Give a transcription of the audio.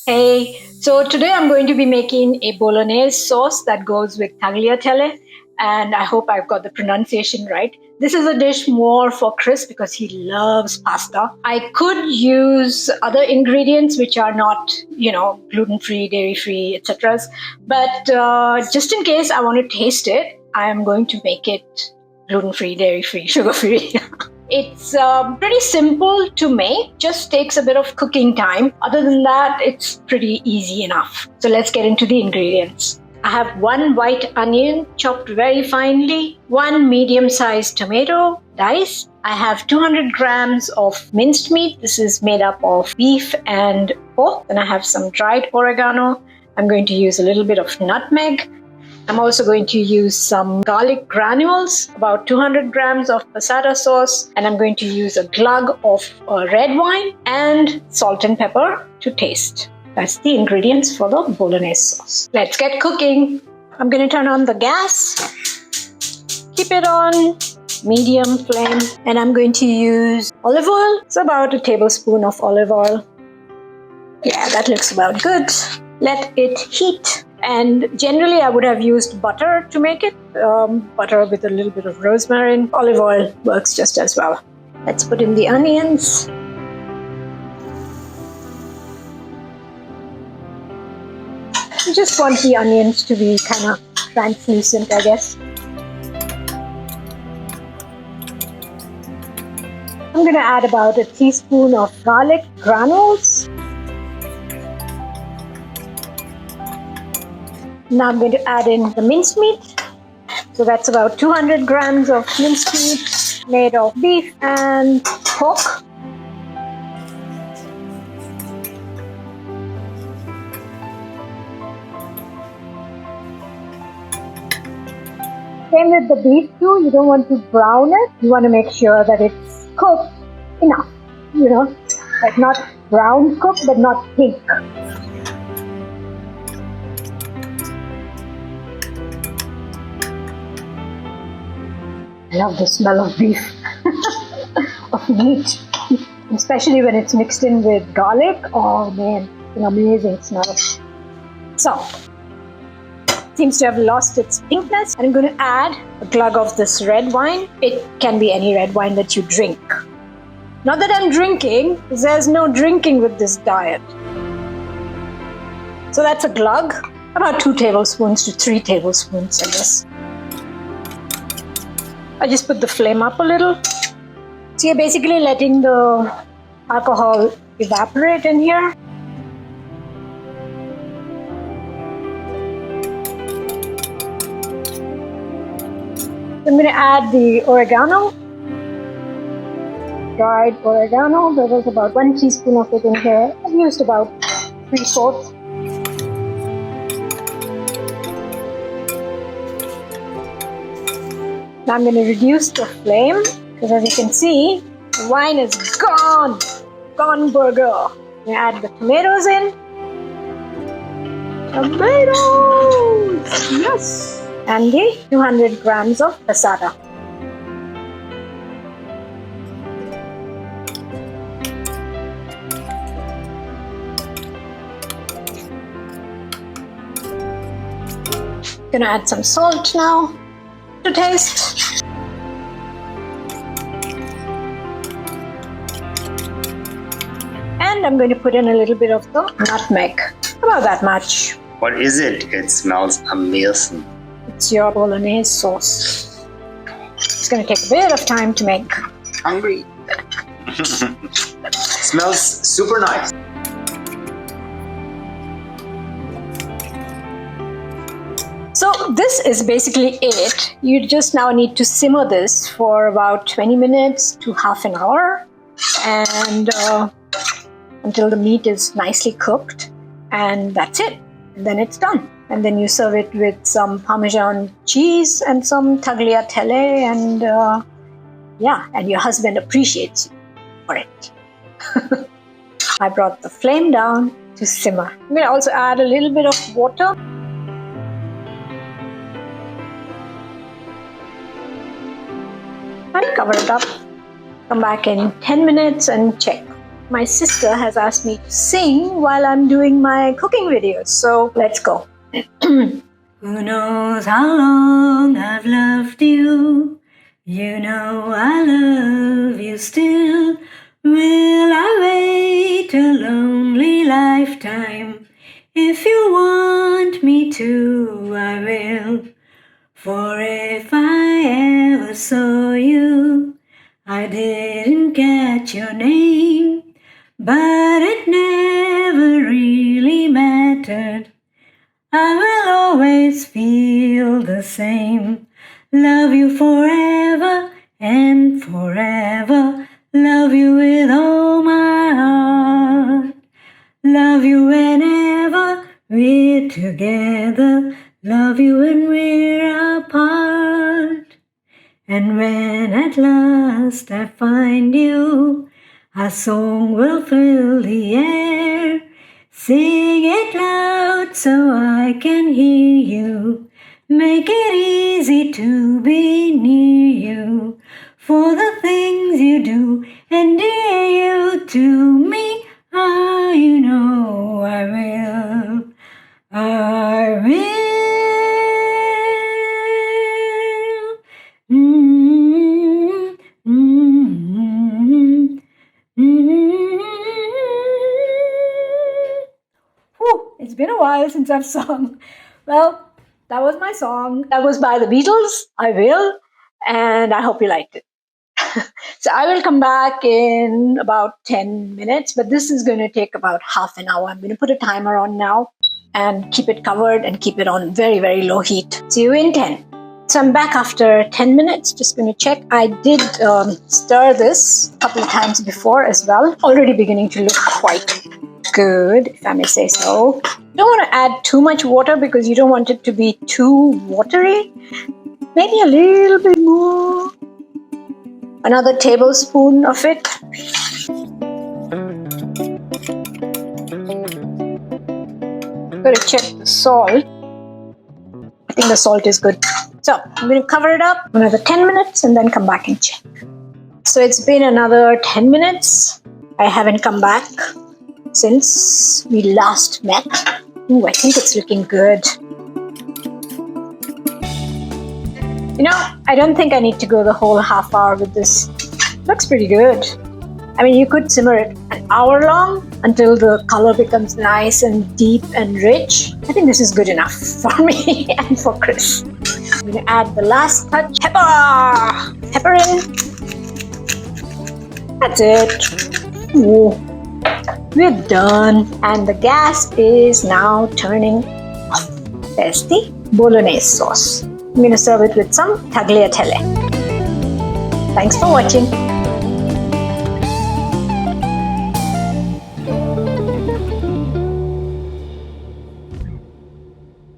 Hey, so today I'm going to be making a Bolognese sauce that goes with tagliatelle, and I hope I've got the pronunciation right. This is a dish more for Chris because he loves pasta. I could use other ingredients which are not, gluten free, dairy free, etc. But just in case I want to taste it, I am going to make it gluten free, dairy free, sugar free. It's pretty simple to make, just takes a bit of cooking time. Other than that, it's pretty easy enough. So let's get into the ingredients. I have 1 white onion chopped very finely, 1 medium-sized tomato diced. I have 200 grams of minced meat. This is made up of beef and pork. Then I have some dried oregano. I'm going to use a little bit of nutmeg. I'm also going to use some garlic granules, about 200 grams of passata sauce, and I'm going to use a glug of red wine and salt and pepper to taste. That's the ingredients for the Bolognese sauce. Let's get cooking. I'm going to turn on the gas, keep it on medium flame, and I'm going to use olive oil. It's about a tablespoon of olive oil. Yeah, that looks about good. Let it heat. And generally I would have used butter to make it, butter with a little bit of rosemary. Olive oil works just as well. Let's put in the onions. You just want the onions to be kind of translucent, I guess. I'm going to add about a teaspoon of garlic granules. Now I'm going to add in the minced meat. So that's about 200 grams of minced meat made of beef and pork. Same with the beef too. You don't want to brown it. You want to make sure that it's cooked enough, like not brown cooked but not pink. I love the smell of beef, of meat, especially when it's mixed in with garlic. Oh man, it's an amazing smell. So, seems to have lost its pinkness. I'm going to add a glug of this red wine. It can be any red wine that you drink. Not that I'm drinking, because there's no drinking with this diet. So that's a glug, about 2 tablespoons to 3 tablespoons, I guess. I just put the flame up a little. So you're basically letting the alcohol evaporate in here. I'm going to add the oregano, dried oregano. There was about 1 teaspoon of it in here. I've used about 3/4. Now I'm going to reduce the flame because as you can see, the wine is gone. Gone burger. I'm going to add the tomatoes in. Tomatoes! Yes! And the 200 grams of passata. Going to add some salt now to taste. And I'm going to put in a little bit of the nutmeg, about that much. What is it? It smells amazing. It's your Bolognese sauce. It's going to take a bit of time to make. Hungry. Smells super nice. So this is basically it. You just now need to simmer this for about 20 minutes to half an hour and until the meat is nicely cooked, and that's it. And then it's done. And then you serve it with some Parmesan cheese and some tagliatelle, and and your husband appreciates you for it. I brought the flame down to simmer. I'm going to also add a little bit of water. And cover it up. Come back in 10 minutes and check. my sister has asked me to sing while I'm doing my cooking videos. So let's go. Who knows how long I've loved you? You know I love you still. Will I wait a lonely lifetime? If you want me to, I will. For if I ever saw you, I didn't catch your name, but it never really mattered. I will always feel the same. Love you forever and forever. Love you with all my heart. Love you whenever we're together. Love you when we're apart. And when at last I find you, our song will fill the air. Sing it loud so I can hear you. Make it easy to be near you. For the things you do endear you to me. Ah, you know I will. I will. Mm-hmm. Mm-hmm. Mm-hmm. Whew, it's been a while since I've sung. Well, that was my song. That was by the Beatles, I Will, and I hope you liked it. So I will come back in about 10 minutes, but this is going to take about half an hour. I'm going to put a timer on now and keep it covered and keep it on very, very low heat. See you in 10. So I'm back after 10 minutes, just going to check. I did stir this a couple of times before as well. Already beginning to look quite good, if I may say so. You don't want to add too much water because you don't want it to be too watery. Maybe a little bit more. Another tablespoon of it. Got to check the salt. I think the salt is good. So I'm going to cover it up another 10 minutes and then come back and check. So it's been another 10 minutes. I haven't come back since we last met. Ooh, I think it's looking good. You know, I don't think I need to go the whole half hour with this. Looks pretty good. I mean, you could simmer it an hour long until the color becomes nice and deep and rich. I think this is good enough for me and for Chris. I'm going to add the last touch. Pepper! Pepper in. That's it. Ooh. We're done. And the gas is now turning off. There's the Bolognese sauce. I'm going to serve it with some tagliatelle. Thanks for watching.